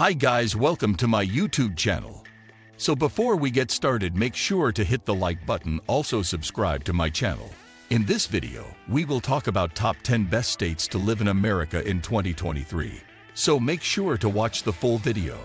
Hi guys, welcome to my YouTube channel. So before we get started, make sure to hit the like button, also subscribe to my channel. In this video, we will talk about top 10 best states to live in America in 2023. So make sure to watch the full video.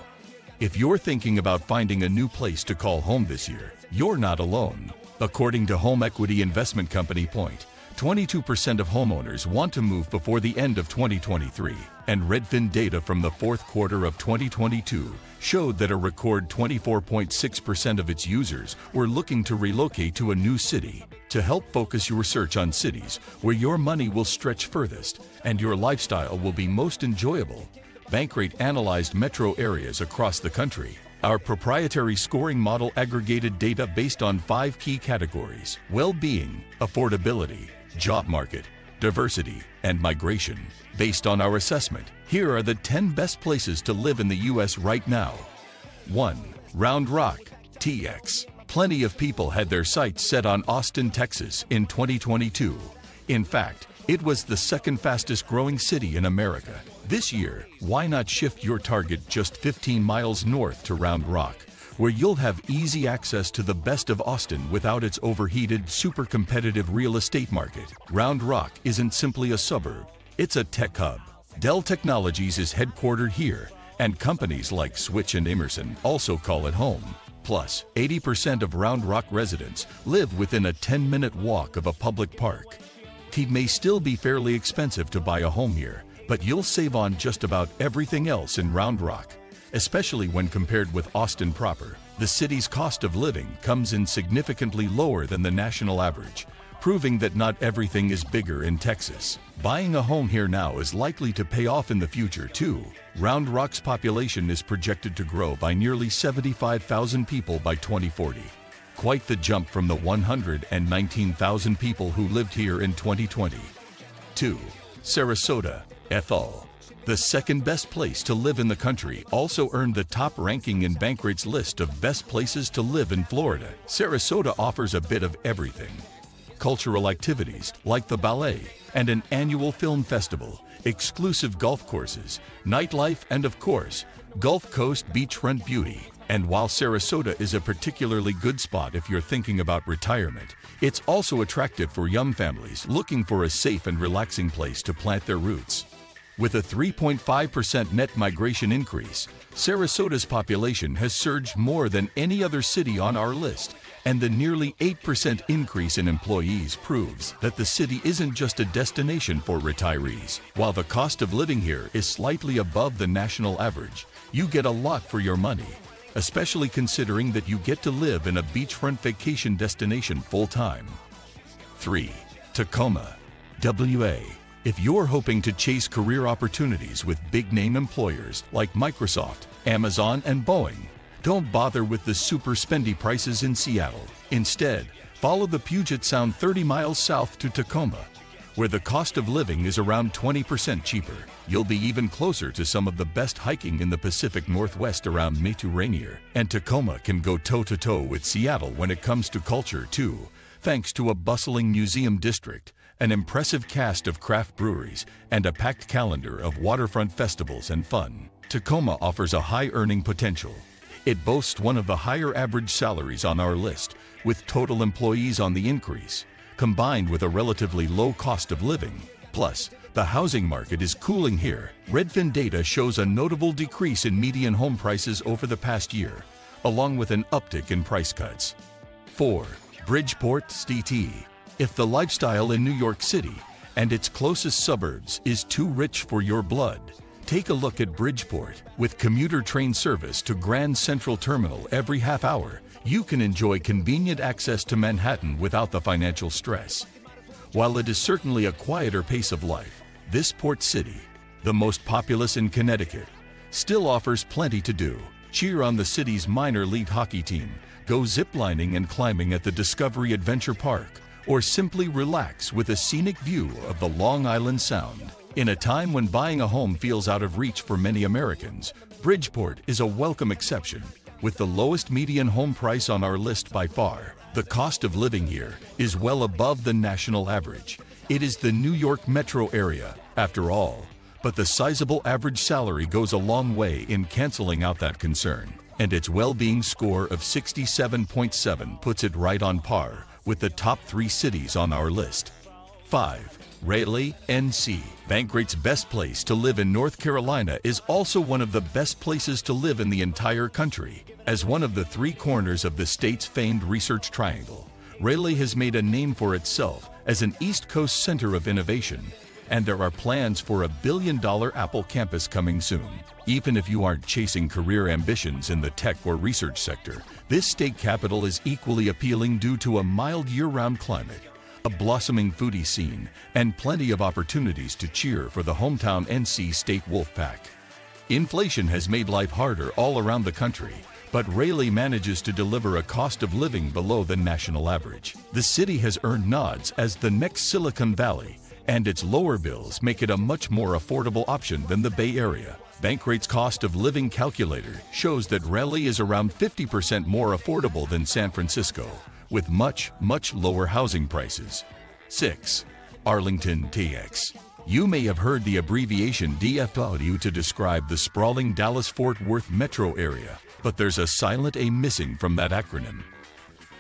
If you're thinking about finding a new place to call home this year, you're not alone. According to home equity investment company Point, 22% of homeowners want to move before the end of 2023, and Redfin data from the fourth quarter of 2022 showed that a record 24.6% of its users were looking to relocate to a new city. To help focus your search on cities where your money will stretch furthest and your lifestyle will be most enjoyable, Bankrate analyzed metro areas across the country. Our proprietary scoring model aggregated data based on 5 key categories: well-being, affordability, job market, diversity, and migration. Based on our assessment, here are the 10 best places to live in the U.S. right now. 1. Round Rock, TX. Plenty of people had their sights set on Austin, Texas in 2022. In fact, it was the second fastest growing city in America. This year, why not shift your target just 15 miles north to Round Rock, where you'll have easy access to the best of Austin without its overheated, super competitive real estate market. Round Rock isn't simply a suburb, it's a tech hub. Dell Technologies is headquartered here, and companies like Switch and Emerson also call it home. Plus, 80% of Round Rock residents live within a 10-minute walk of a public park. It may still be fairly expensive to buy a home here, but you'll save on just about everything else in Round Rock. Especially when compared with Austin proper, the city's cost of living comes in significantly lower than the national average, proving that not everything is bigger in Texas. Buying a home here now is likely to pay off in the future too. Round Rock's population is projected to grow by nearly 75,000 people by 2040. Quite the jump from the 119,000 people who lived here in 2020. 2. Sarasota FL. The second best place to live in the country also earned the top ranking in Bankrate's list of best places to live in Florida. Sarasota offers a bit of everything. Cultural activities like the ballet and an annual film festival, exclusive golf courses, nightlife, and of course, Gulf Coast beachfront beauty. And while Sarasota is a particularly good spot if you're thinking about retirement, it's also attractive for young families looking for a safe and relaxing place to plant their roots. With a 3.5% net migration increase, Sarasota's population has surged more than any other city on our list, and the nearly 8% increase in employees proves that the city isn't just a destination for retirees. While the cost of living here is slightly above the national average, you get a lot for your money, especially considering that you get to live in a beachfront vacation destination full-time. 3. Tacoma WA. If you're hoping to chase career opportunities with big-name employers like Microsoft, Amazon, and Boeing, don't bother with the super spendy prices in Seattle. Instead, follow the Puget Sound 30 miles south to Tacoma, where the cost of living is around 20% cheaper. You'll be even closer to some of the best hiking in the Pacific Northwest around May to Rainier. And Tacoma can go toe-to-toe with Seattle when it comes to culture too, thanks to a bustling museum district, an impressive cast of craft breweries, and a packed calendar of waterfront festivals and fun. Tacoma offers a high earning potential. It boasts one of the higher average salaries on our list, with total employees on the increase, combined with a relatively low cost of living. Plus, the housing market is cooling here. Redfin data shows a notable decrease in median home prices over the past year, along with an uptick in price cuts. 4. Bridgeport CT. If the lifestyle in New York City and its closest suburbs is too rich for your blood, take a look at Bridgeport. With commuter train service to Grand Central Terminal every half hour, you can enjoy convenient access to Manhattan without the financial stress. While it is certainly a quieter pace of life, this port city, the most populous in Connecticut, still offers plenty to do. Cheer on the city's minor league hockey team, go ziplining and climbing at the Discovery Adventure Park, or simply relax with a scenic view of the Long Island Sound. In a time when buying a home feels out of reach for many Americans, Bridgeport is a welcome exception. With the lowest median home price on our list by far, the cost of living here is well above the national average. It is the New York metro area, after all, but the sizable average salary goes a long way in canceling out that concern, and its well-being score of 67.7 puts it right on par with the top 3 cities on our list. 5. Raleigh NC. Bankrate's best place to live in North Carolina is also one of the best places to live in the entire country. As one of the 3 corners of the state's famed Research Triangle, Raleigh has made a name for itself as an East Coast center of innovation, and there are plans for a $1 billion Apple campus coming soon. Even if you aren't chasing career ambitions in the tech or research sector, this state capital is equally appealing due to a mild year-round climate, a blossoming foodie scene, and plenty of opportunities to cheer for the hometown NC State Wolfpack. Inflation has made life harder all around the country, but Raleigh manages to deliver a cost of living below the national average. The city has earned nods as the next Silicon Valley, and its lower bills make it a much more affordable option than the Bay Area. Bankrate's cost of living calculator shows that Raleigh is around 50% more affordable than San Francisco, with much, much lower housing prices. 6. Arlington TX. You may have heard the abbreviation DFW to describe the sprawling Dallas-Fort Worth metro area, but there's a silent A missing from that acronym.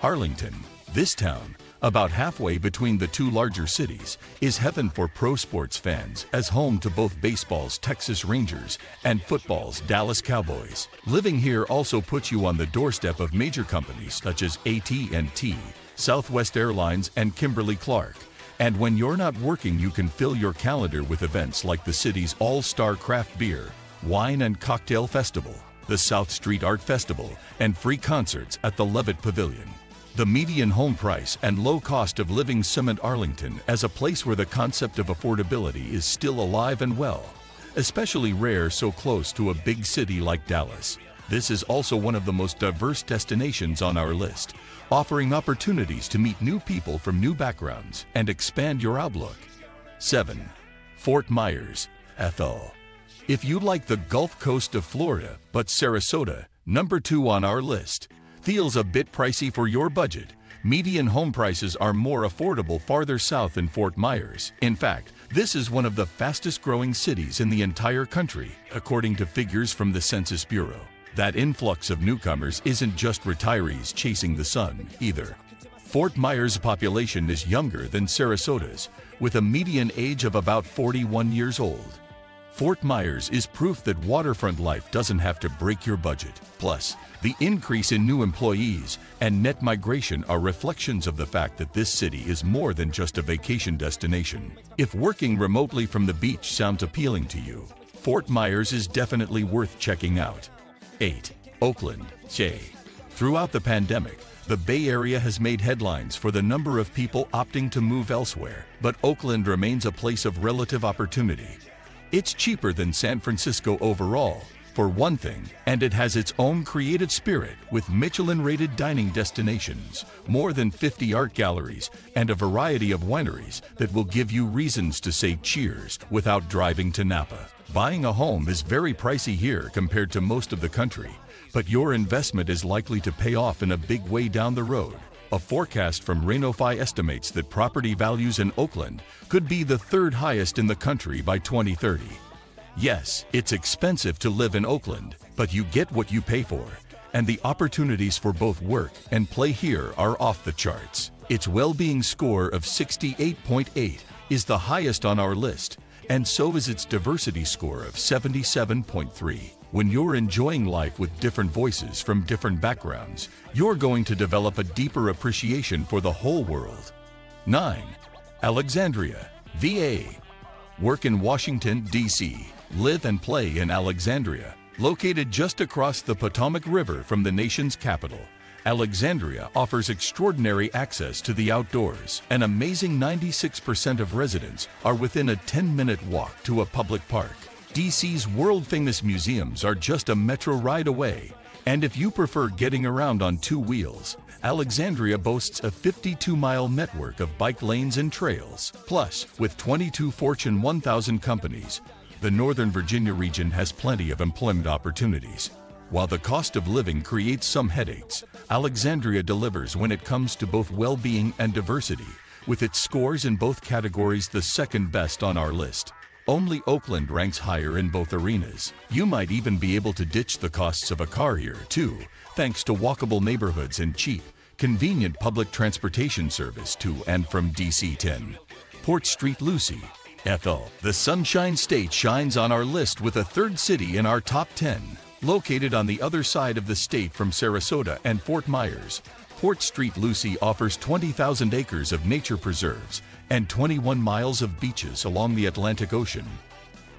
Arlington, this town, about halfway between the 2 larger cities, is heaven for pro sports fans, as home to both baseball's Texas Rangers and football's Dallas Cowboys. Living here also puts you on the doorstep of major companies such as AT&T, Southwest Airlines, and Kimberly-Clark. And when you're not working, you can fill your calendar with events like the city's all-star craft beer, wine and cocktail festival, the South Street Art Festival, and free concerts at the Levitt Pavilion. The median home price and low cost of living cement Arlington as a place where the concept of affordability is still alive and well, especially rare so close to a big city like Dallas. This is also one of the most diverse destinations on our list, offering opportunities to meet new people from new backgrounds and expand your outlook. 7. Fort Myers FL. If you like the Gulf Coast of Florida, but Sarasota, number 2 on our list, feels a bit pricey for your budget, median home prices are more affordable farther south than Fort Myers. In fact, this is one of the fastest growing cities in the entire country, according to figures from the Census Bureau. That influx of newcomers isn't just retirees chasing the sun, either. Fort Myers' population is younger than Sarasota's, with a median age of about 41 years old. Fort Myers is proof that waterfront life doesn't have to break your budget. Plus, the increase in new employees and net migration are reflections of the fact that this city is more than just a vacation destination. If working remotely from the beach sounds appealing to you, Fort Myers is definitely worth checking out. 8. Oakland CA. Throughout the pandemic, the Bay Area has made headlines for the number of people opting to move elsewhere, but Oakland remains a place of relative opportunity. It's cheaper than San Francisco overall, for one thing, and it has its own creative spirit with Michelin-rated dining destinations, more than 50 art galleries, and a variety of wineries that will give you reasons to say cheers without driving to Napa. Buying a home is very pricey here compared to most of the country, but your investment is likely to pay off in a big way down the road. A forecast from Renofi estimates that property values in Oakland could be the 3rd highest in the country by 2030. Yes, it's expensive to live in Oakland, but you get what you pay for, and the opportunities for both work and play here are off the charts. Its well-being score of 68.8 is the highest on our list, and so is its diversity score of 77.3. When you're enjoying life with different voices from different backgrounds, you're going to develop a deeper appreciation for the whole world. 9. Alexandria VA. Work in Washington, D.C. Live and play in Alexandria. Located just across the Potomac River from the nation's capital, Alexandria offers extraordinary access to the outdoors. An amazing 96% of residents are within a 10-minute walk to a public park. DC's world-famous museums are just a metro ride away, and if you prefer getting around on 2 wheels, Alexandria boasts a 52-mile network of bike lanes and trails. Plus, with 22 Fortune 1000 companies, the Northern Virginia region has plenty of employment opportunities. While the cost of living creates some headaches, Alexandria delivers when it comes to both well-being and diversity, with its scores in both categories the 2nd best on our list. Only Oakland ranks higher in both arenas. You might even be able to ditch the costs of a car here, too, thanks to walkable neighborhoods and cheap, convenient public transportation service to and from DC-10. Port St Lucie FL. The Sunshine State shines on our list with a third city in our top 10. Located on the other side of the state from Sarasota and Fort Myers, Port St Lucie offers 20,000 acres of nature preserves and 21 miles of beaches along the Atlantic Ocean,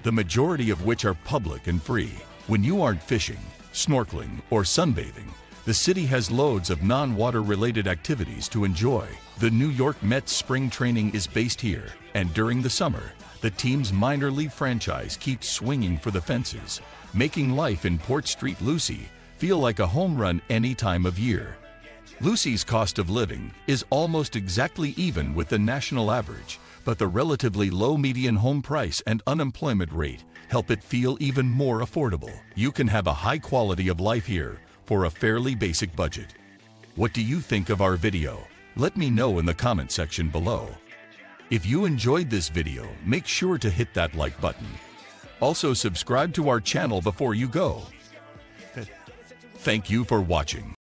the majority of which are public and free. When you aren't fishing, snorkeling, or sunbathing, the city has loads of non-water related activities to enjoy. The New York Mets spring training is based here, and during the summer, the team's minor league franchise keeps swinging for the fences, making life in Port St Lucie feel like a home run any time of year. Lucie's cost of living is almost exactly even with the national average, but the relatively low median home price and unemployment rate help it feel even more affordable. You can have a high quality of life here for a fairly basic budget. What do you think of our video? Let me know in the comment section below. If you enjoyed this video, make sure to hit that like button. Also subscribe to our channel before you go. Thank you for watching.